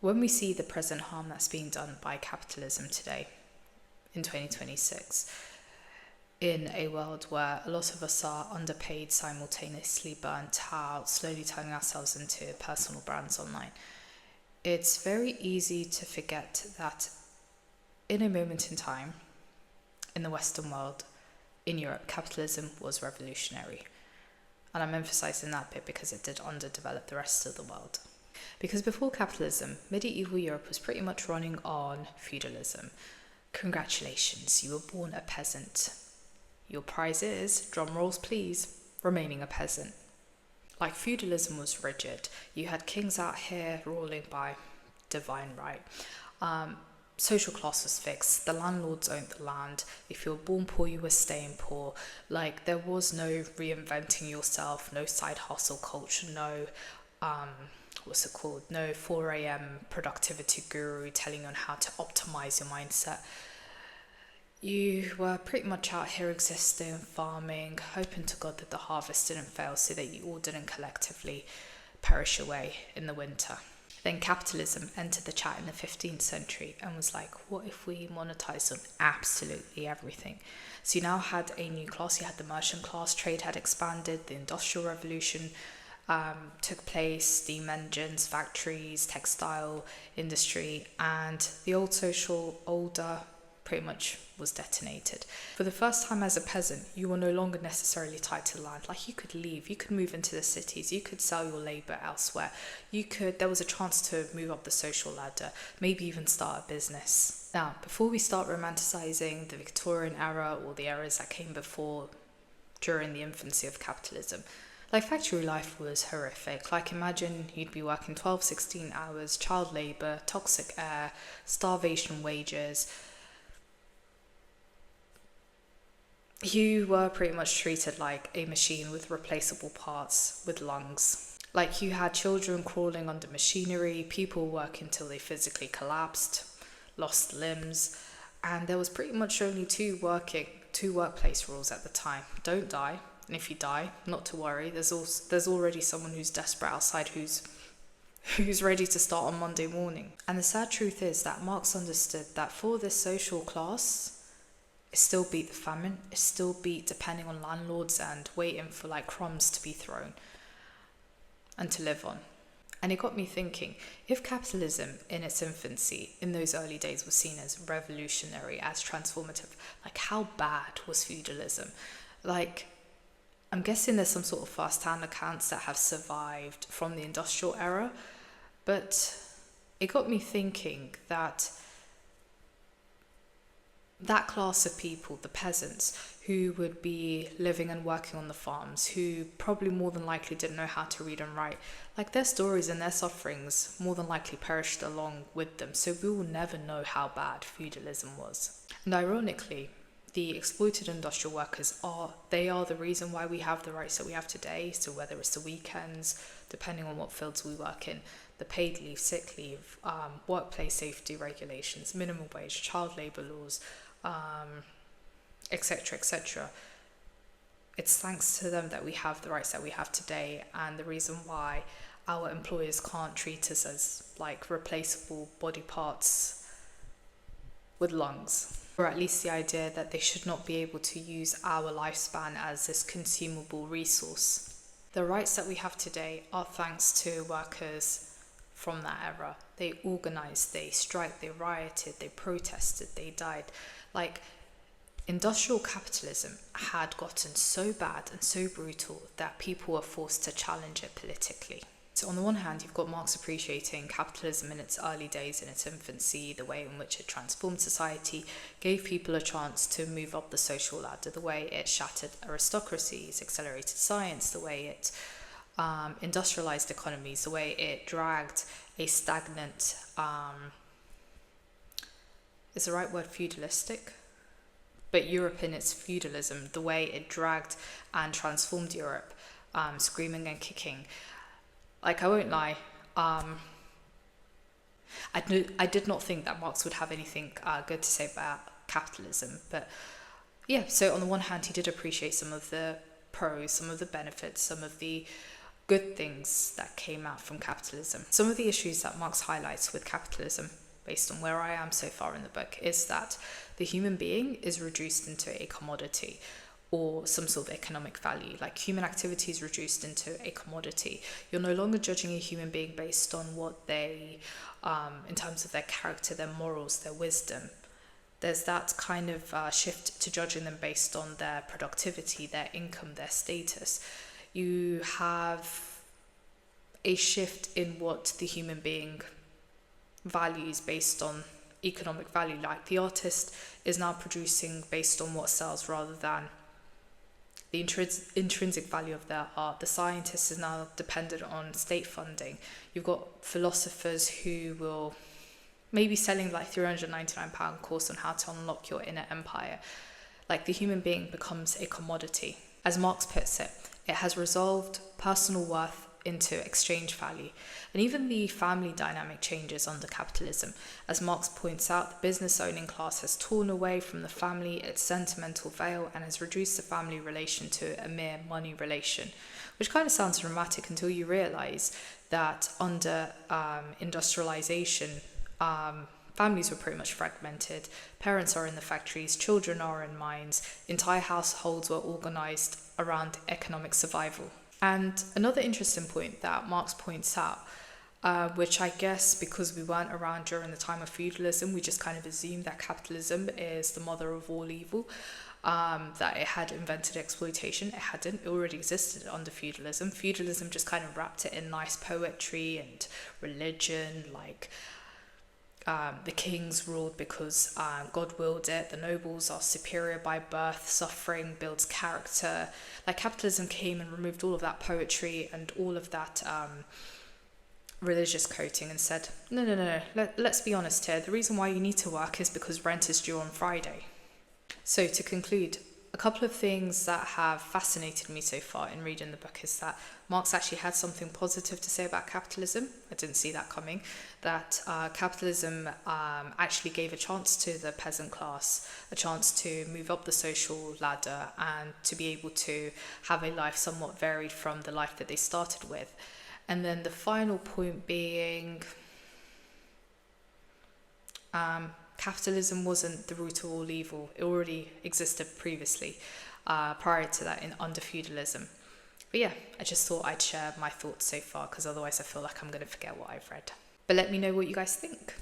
When we see the present harm that's being done by capitalism today, in 2026, in a world where a lot of us are underpaid, simultaneously burnt out, slowly turning ourselves into personal brands online, it's very easy to forget that in a moment in time, in the Western world, in Europe, capitalism was revolutionary. And I'm emphasizing that bit because it did underdevelop the rest of the world. Because before capitalism, medieval Europe was pretty much running on feudalism. Congratulations, you were born a peasant. Your prize is, drum rolls please, remaining a peasant. Like, feudalism was rigid. You had kings out here ruling by divine right. Social class was fixed. The landlords owned the land. If you were born poor, you were staying poor. Like, there was no reinventing yourself, no side hustle culture, no no 4 a.m. productivity guru telling you on how to optimize your mindset. You were pretty much out here existing, farming, hoping to God that the harvest didn't fail so that you all didn't collectively perish away in the winter. Then capitalism entered the chat in the 15th century and was like, what if we monetized on absolutely everything? So you now had a new class. You had the merchant class. Trade had expanded. The Industrial Revolution took place. Steam engines, factories, textile industry, and the old social order pretty much was detonated. For the first time as a peasant, you were no longer necessarily tied to land. Like, you could leave, you could move into the cities, you could sell your labor elsewhere. There was a chance to move up the social ladder, maybe even start a business. Now, before we start romanticizing the Victorian era or the eras that came before, during the infancy of capitalism, like, factory life was horrific. Like, imagine you'd be working 12, 16 hours, child labor, toxic air, starvation wages. You were pretty much treated like a machine with replaceable parts, with lungs. Like, you had children crawling under machinery, people working till they physically collapsed, lost limbs, and there was pretty much only two workplace rules at the time. Don't die, and if you die, not to worry, there's already someone who's desperate outside who's ready to start on Monday morning. And the sad truth is that Marx understood that for this social class, it still beat the famine, it still beat depending on landlords and waiting for like crumbs to be thrown and to live on. And it got me thinking, if capitalism in its infancy, in those early days, was seen as revolutionary, as transformative, like, how bad was feudalism? Like, I'm guessing there's some sort of first-hand accounts that have survived from the industrial era, but it got me thinking that class of people, the peasants, who would be living and working on the farms, who probably more than likely didn't know how to read and write, like, their stories and their sufferings more than likely perished along with them. So we will never know how bad feudalism was. And ironically, the exploited industrial workers are the reason why we have the rights that we have today. So whether it's the weekends, depending on what fields we work in, the paid leave, sick leave, workplace safety regulations, minimum wage, child labour laws, etc., etc. It's thanks to them that we have the rights that we have today, and the reason why our employers can't treat us as like replaceable body parts with lungs. Or at least the idea that they should not be able to use our lifespan as this consumable resource. The rights that we have today are thanks to workers from that era. They organised, they striked, they rioted, they protested, they died. Like, industrial capitalism had gotten so bad and so brutal that people were forced to challenge it politically. So on the one hand, you've got Marx appreciating capitalism in its early days, in its infancy, the way in which it transformed society, gave people a chance to move up the social ladder, the way it shattered aristocracies, accelerated science, the way it industrialized economies, the way it dragged a stagnant, is the right word feudalistic? But Europe in its feudalism, the way it dragged and transformed Europe, screaming and kicking. Like, I won't lie, I did not think that Marx would have anything good to say about capitalism. But yeah, so on the one hand, he did appreciate some of the pros, some of the benefits, some of the good things that came out from capitalism. Some of the issues that Marx highlights with capitalism, based on where I am so far in the book, is that the human being is reduced into a commodity or some sort of economic value. Like, human activity is reduced into a commodity. You're no longer judging a human being based on what they, in terms of their character, their morals, their wisdom. There's that kind of shift to judging them based on their productivity, their income, their status. You have a shift in what the human being values based on economic value. Like, the artist is now producing based on what sells rather than the intrinsic value of their art. The scientist is now dependent on state funding. You've got philosophers who will maybe selling like £399 course on how to unlock your inner empire. Like, the human being becomes a commodity. As Marx puts it, it has resolved personal worth into exchange value. And even the family dynamic changes under capitalism. As Marx points out, the business owning class has torn away from the family its sentimental veil and has reduced the family relation to a mere money relation, which kind of sounds dramatic until you realize that under industrialization, families were pretty much fragmented. Parents are in the factories, children are in mines, entire households were organized around economic survival. And another interesting point that Marx points out, which I guess because we weren't around during the time of feudalism, we just kind of assume that capitalism is the mother of all evil, that it had invented exploitation. It hadn't. It already existed under feudalism. Feudalism just kind of wrapped it in nice poetry and religion, like the kings ruled because God willed it. The nobles are superior by birth. Suffering builds character. Like, capitalism came and removed all of that poetry and all of that religious coating and said, no. Let's be honest here. The reason why you need to work is because rent is due on Friday. So to conclude, a couple of things that have fascinated me so far in reading the book is that Marx actually had something positive to say about capitalism. I didn't see that coming. That capitalism actually gave a chance to the peasant class, a chance to move up the social ladder and to be able to have a life somewhat varied from the life that they started with. And then the final point being, capitalism wasn't the root of all evil. It already existed previously, prior to that, under feudalism. But yeah, I just thought I'd share my thoughts so far, because otherwise I feel like I'm going to forget what I've read. But let me know what you guys think.